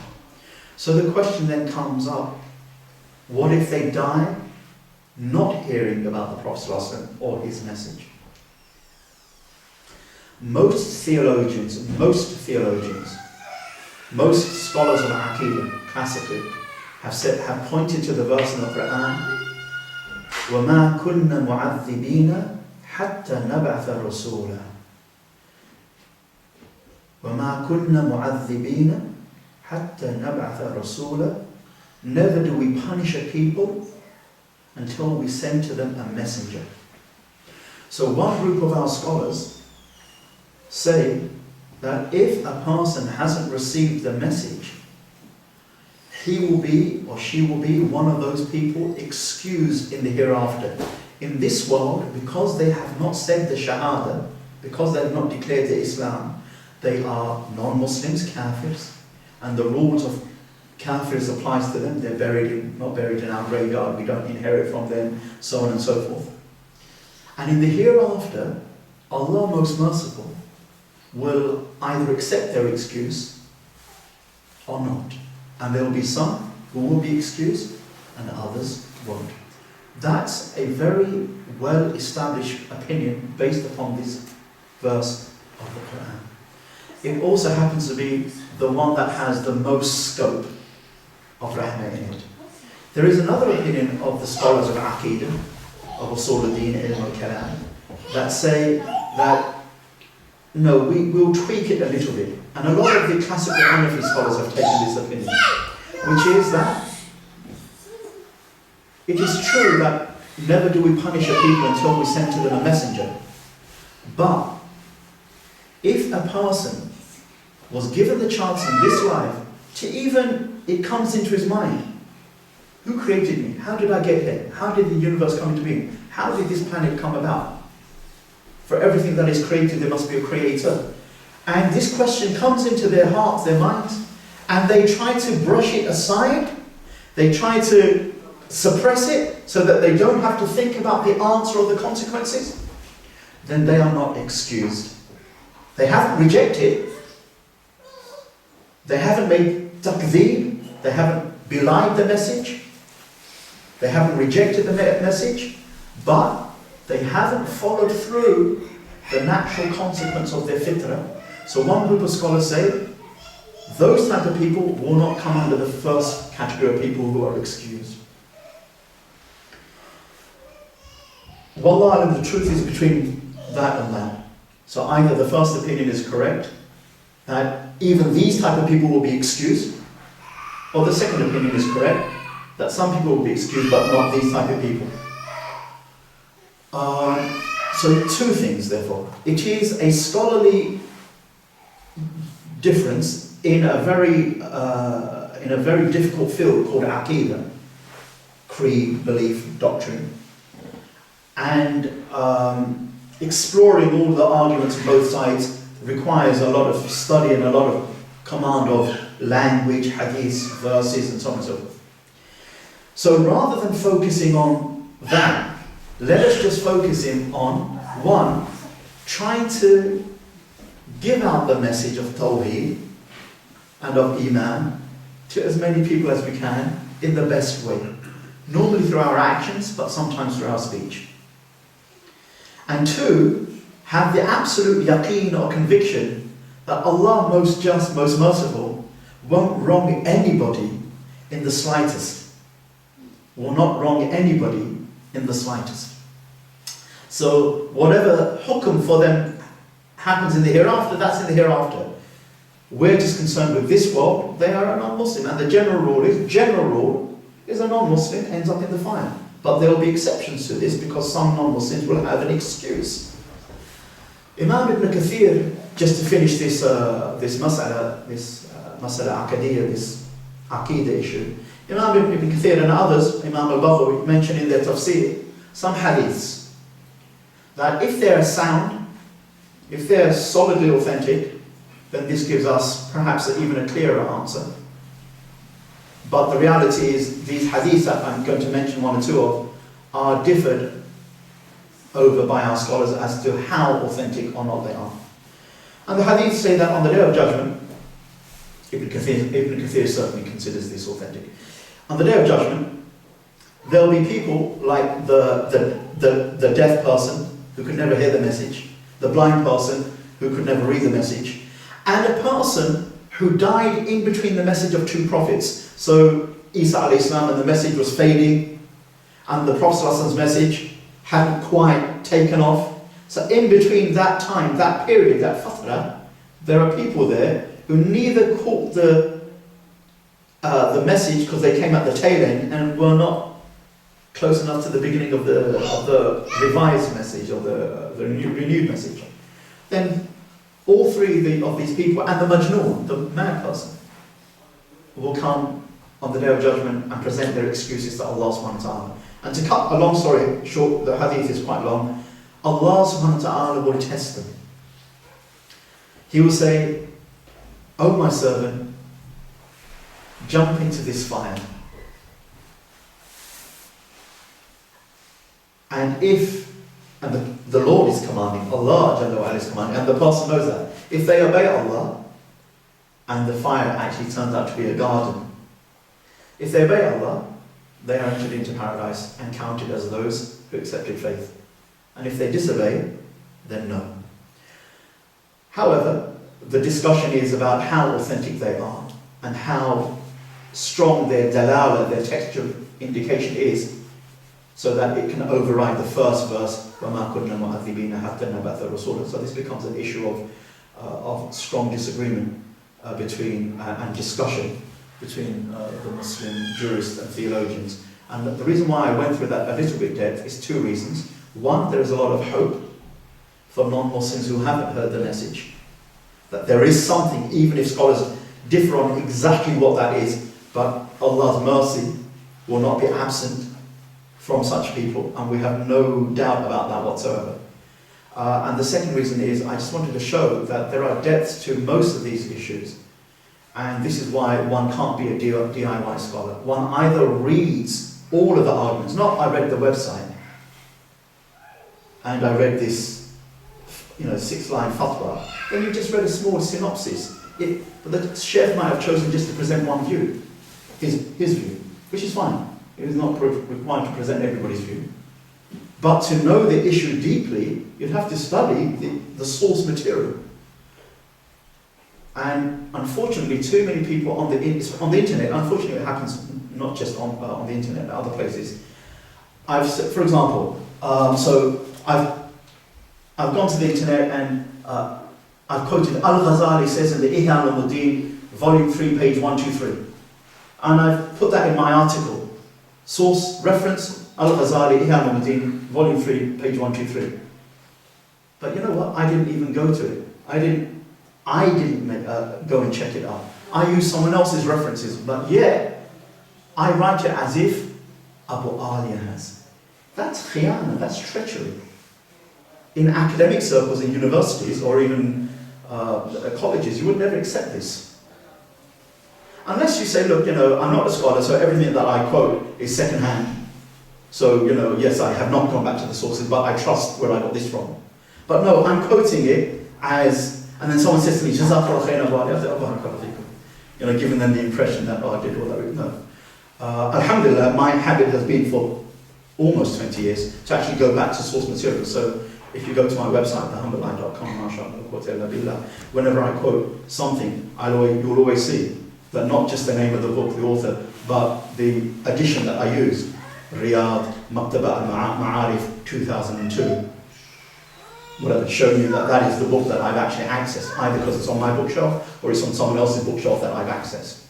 So the question then comes up, what if they die not hearing about the Prophet ﷺ or his message? Most theologians, most scholars of Aqidah, classically, have pointed to the verse in the Quran, وَمَا كُنَّا مُعَذِّبِينَ حَتَّى نَبْعَثَ رَسُولًا. وَمَا كُنَّا مُعَذِّبِينَ حَتَّى نَبْعَثَ رَسُولًا. Never do we punish a people until we send to them a messenger. So one group of our scholars say that if a person hasn't received the message, he will be or she will be one of those people excused in the hereafter. In this world, because they have not said the Shahada, because they have not declared the Islam, they are non-Muslims, kafirs, and the rules of kafirs applies to them. They're not buried in our graveyard, we don't inherit from them, so on and so forth. And in the hereafter, Allah most merciful will either accept their excuse or not. And there will be some who will be excused and others won't. That's a very well-established opinion based upon this verse of the Quran. It also happens to be the one that has the most scope of rahmah in it. There is another opinion of the scholars of Aqidah, of Usul al-Din, Ilm al-Kalam, that say that no, we will tweak it a little bit. And a lot of the classical Hanafi scholars have taken this opinion, which is that it is true that never do we punish a people until we send to them a messenger. But if a person was given the chance in this life to even, it comes into his mind, who created me? How did I get here? How did the universe come into being? How did this planet come about? For everything that is created, there must be a creator. And this question comes into their hearts, their minds, and they try to brush it aside. They try to suppress it so that they don't have to think about the answer or the consequences. Then they are not excused. They haven't rejected. They haven't made takdeeb. They haven't belied the message. They haven't rejected the message. But they haven't followed through the natural consequence of their fitrah. So one group of scholars say, those type of people will not come under the first category of people who are excused. Wallah, the truth is between that and that. So either the first opinion is correct, that even these type of people will be excused, or the second opinion is correct, that some people will be excused but not these type of people. So two things, therefore. It is a scholarly difference in a very difficult field called Aqidah, creed, belief, doctrine, and exploring all the arguments on both sides requires a lot of study and a lot of command of language, hadith, verses, and so on and so forth. So rather than focusing on that, let us just focus in on, one, trying to give out the message of Tawheed and of Iman to as many people as we can in the best way. Normally through our actions, but sometimes through our speech. And two, have the absolute yaqeen or conviction that Allah, most just, most merciful, won't wrong anybody in the slightest. Will not wrong anybody in the slightest. So whatever hukum for them happens in the hereafter, that's in the hereafter. We're just concerned with this world. They are a non-Muslim, and the general rule is a non-Muslim ends up in the fire. But there will be exceptions to this because some non-Muslims will have an excuse. Imam Ibn Kathir, just to finish this mas'ala aqadiyya, this aqidah issue, Imam Ibn Kathir and others, Imam al-Baghawi, mention in their tafsir some hadiths that if they are sound, if they are solidly authentic, then this gives us perhaps even a clearer answer. But the reality is, these hadiths that I'm going to mention one or two of are differed over by our scholars as to how authentic or not they are. And the hadiths say that on the Day of Judgment, Ibn Kathir certainly considers this authentic. On the Day of Judgment, there will be people like the deaf person who could never hear the message, the blind person who could never read the message, and a person who died in between the message of two prophets. So Isa alayhi salam, and the message was fading, and the Prophet's message hadn't quite taken off. So in between that time, that period, that fatrah, there are people there who neither caught the message because they came at the tail end and were not close enough to the beginning of the revised message or the renewed message. Then all three of these people and the majnoon, the mad person, will come on the Day of Judgment and present their excuses to Allah subhanahu wa ta'ala. And to cut a long story short, the hadith is quite long, Allah subhanahu wa ta'ala will test them. He will say, "O my servant, jump into this fire. And the Lord is commanding, Allah Jalla wa Ala is commanding, and the person knows that. If they obey Allah, and the fire actually turns out to be a garden, If they obey Allah, they are entered into paradise and counted as those who accepted faith. And if they disobey, then no. However, the discussion is about how authentic they are and how strong their dalala, their textual indication is, so that it can override the first verse, وَمَا كُنَّا مُعَذِّبِينَ حَتَّى نَبْعَثَ رَسُولًا. So this becomes an issue of strong disagreement between and discussion between the Muslim jurists and theologians. And the reason why I went through that a little bit depth is two reasons. One, there is a lot of hope for non-Muslims who haven't heard the message, that there is something, even if scholars differ on exactly what that is, but Allah's mercy will not be absent from such people, and we have no doubt about that whatsoever. And the second reason is, I just wanted to show that there are depths to most of these issues, and this is why one can't be a DIY scholar. One either reads all of the arguments, not I read the website, and I read this 6-line fatwa, then you just read a small synopsis. But the Sheikh might have chosen just to present one view, his view, which is fine. It is not required to present everybody's view. But to know the issue deeply, you'd have to study the source material. And unfortunately, too many people on the internet, unfortunately it happens not just on the internet, but other places. For example, so I've gone to the internet and I've quoted Al-Ghazali says in the Ihya al-Muddin, volume 3, page 123. And I've put that in my article. Source, reference, Al-Ghazali, Ihya al-Muddin, volume 3, page 123. But you know what? I didn't even go to it. I didn't go and check it out. I used someone else's references, but yet I write it as if Abu Aaliyah has. That's khiyana, that's treachery. In academic circles, in universities, or even colleges, you would never accept this. Unless you say, look, I'm not a scholar, so everything that I quote is second-hand. So, yes, I have not gone back to the sources, but I trust where I got this from. But no, I'm quoting it as, and then someone says to me, Jazakallah khairan Abu Aaliyah, I say, oh, barakallahu feekum. Giving them the impression that, I did all that. No. Alhamdulillah, my habit has been for almost 20 years to actually go back to source material. So, if you go to my website, thehumbleline.com, whenever I quote something, you'll always see that not just the name of the book, the author, but the edition that I use, Riyadh Maktaba al-Ma'arif 2002. Whatever, showing you that is the book that I've actually accessed, either because it's on my bookshelf or it's on someone else's bookshelf that I've accessed.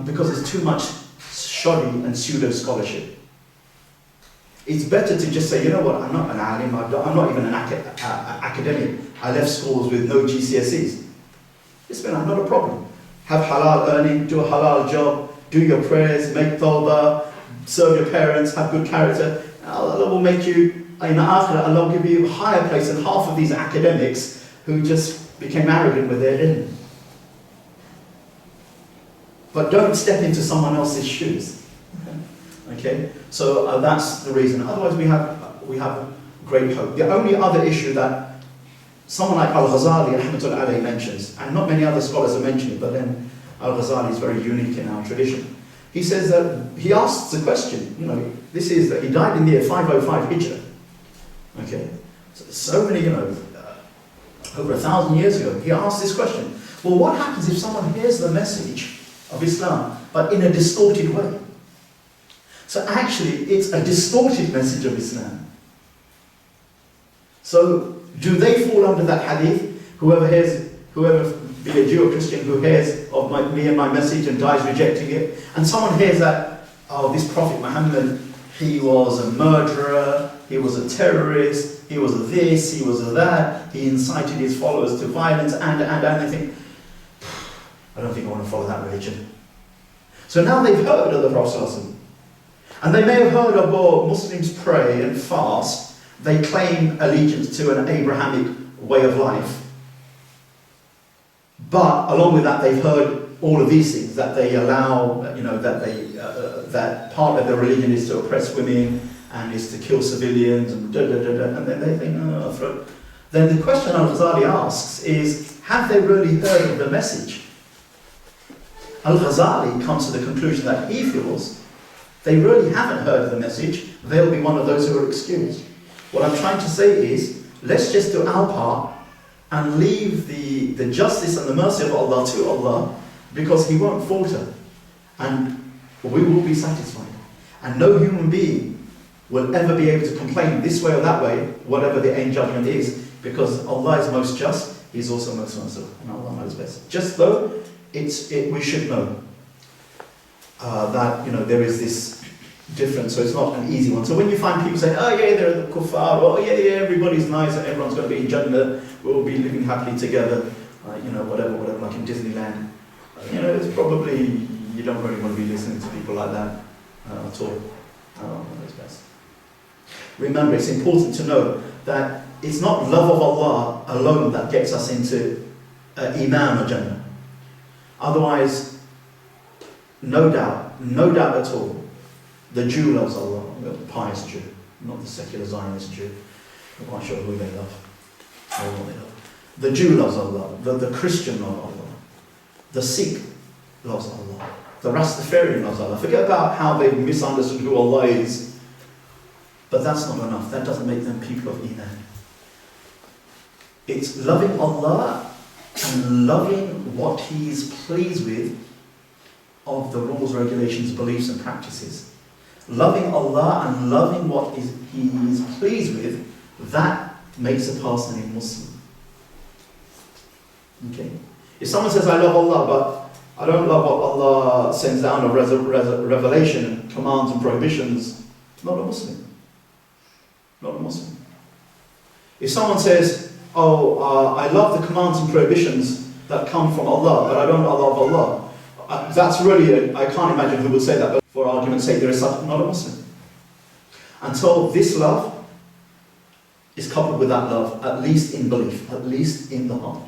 Because there's too much shoddy and pseudo scholarship. It's better to just say, you know what, I'm not an alim, I'm not even an academic. I left schools with no GCSEs. It's not a problem. Have halal earning, do a halal job, do your prayers, make tawbah, serve your parents, have good character. Allah will make you, in the akhirah, Allah will give you a higher place than half of these academics who just became arrogant with their ilm. But don't step into someone else's shoes. Okay, so that's the reason. Otherwise, we have great hope. The only other issue that someone like Al-Ghazali, rahmatullahi alayhi, mentions, and not many other scholars have mentioned it, but then Al-Ghazali is very unique in our tradition. He says that, he asks the question, this is that he died in the year 505 Hijrah. Okay, so many, over 1,000 years ago, he asked this question. Well, what happens if someone hears the message of Islam, but in a distorted way? So actually, it's a distorted message of Islam. So, do they fall under that hadith? Whoever, be a Jew or Christian, who hears of me and my message and dies rejecting it, and someone hears that, this Prophet Muhammad, he was a murderer, he was a terrorist, he was a this, he was a that, he incited his followers to violence, and they think, I don't think I want to follow that religion. So now they've heard of the Prophet, and they may have heard of, Muslims pray and fast, they claim allegiance to an Abrahamic way of life. But along with that, they've heard all of these things, that they allow, that part of their religion is to oppress women and is to kill civilians and and then they think, Then the question Al-Ghazali asks is, have they really heard of the message? Al-Ghazali comes to the conclusion that he feels they really haven't heard the message, they'll be one of those who are excused. What I'm trying to say is, let's just do our part and leave the justice and the mercy of Allah to Allah, because He won't falter. And we will be satisfied. And no human being will ever be able to complain this way or that way, whatever the end judgment is, because Allah is most just, He's also most merciful, and Allah knows best. Just though we should know that there is this difference, so it's not an easy one. So when you find people saying, oh yeah, they're the kuffar, oh yeah, everybody's nice and everyone's going to be in Jannah, we'll be living happily together, whatever, like in Disneyland, it's probably, you don't really want to be listening to people like that at all. That's best. Remember, it's important to know that it's not love of Allah alone that gets us into Iman or Jannah. Otherwise, no doubt at all, the Jew loves Allah, the pious Jew, not the secular Zionist Jew. I'm not quite sure who they love, or what they love. The Jew loves Allah, the Christian loves Allah, the Sikh loves Allah, the Rastafarian loves Allah. Forget about how they've misunderstood who Allah is, but that's not enough. That doesn't make them people of Iman. It's loving Allah and loving what He is pleased with of the rules, regulations, beliefs and practices. Loving Allah and loving what He is pleased with, that makes a person a Muslim. Okay? If someone says, I love Allah, but I don't love what Allah sends down of revelation, commands and prohibitions, not a Muslim. Not a Muslim. If someone says, I love the commands and prohibitions that come from Allah, but I don't love Allah, that's really, I can't imagine who would say that, but for argument's sake, there is such, not a Muslim. Until this love is coupled with that love, at least in belief, at least in the heart.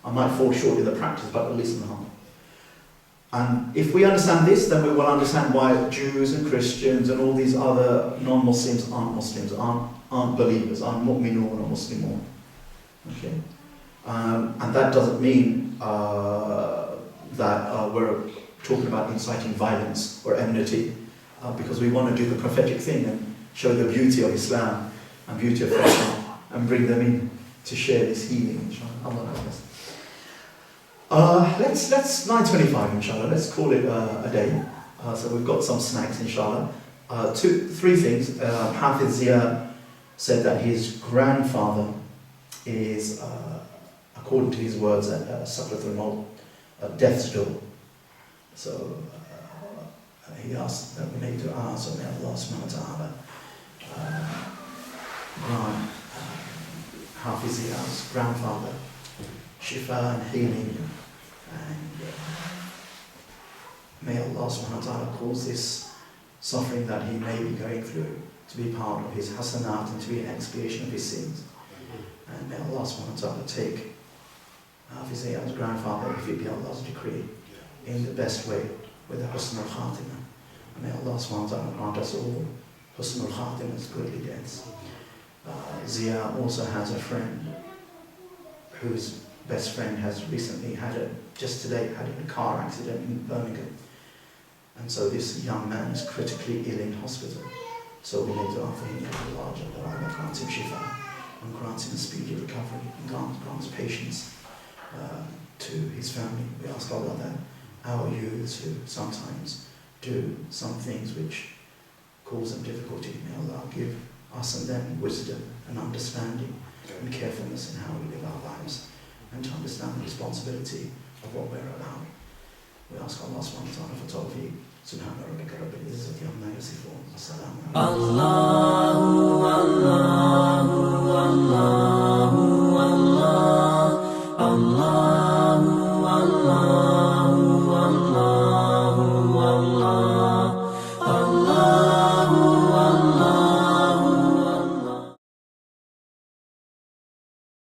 I might fall short in the practice, but at least in the heart. And if we understand this, then we will understand why Jews and Christians and all these other non-Muslims aren't Muslims, aren't believers, aren't mu'minun or muslimun. Okay? And that doesn't mean that we're talking about inciting violence or enmity, because we want to do the prophetic thing and show the beauty of Islam and beauty of Islam and bring them in to share this healing, inshallah. Allah knows best. Let's 9:25 inshallah, let's call it a day. So we've got some snacks inshallah. Three things. Hafiz Zia said that his grandfather is, according to his words, at Sakratul Maut, at death's door. So he asked that we need to ask, may Allah subhanahu wa ta'ala grant Hafiz Zia's grandfather shifa and healing, and may Allah subhanahu wa ta'ala cause this suffering that he may be going through to be part of his hasanat and to be an expiation of his sins. And may Allah subhanahu wa ta'ala take Hafiz Zia's grandfather, if it be Allah's decree, in the best way, with a husn al-khatimah. And may Allah subhanahu wa ta'ala grant us all husn al-khatimah's goodly deaths. Zia also has a friend whose best friend has recently just today had a car accident in Birmingham. And so this young man is critically ill in hospital. So we need to offer him a larger Allah grants him shifa and grants him a speedy recovery and grants patience to his family. We ask Allah that our youths who sometimes do some things which cause them difficulty, may Allah give us and them wisdom and understanding and carefulness in how we live our lives, and to understand the responsibility of what we're allowed. We ask Allah subhanahu wa ta'ala for tawfiq. Subhana rabbika rabbil izzati amma yasifun. Assalamu alaikum. Allah.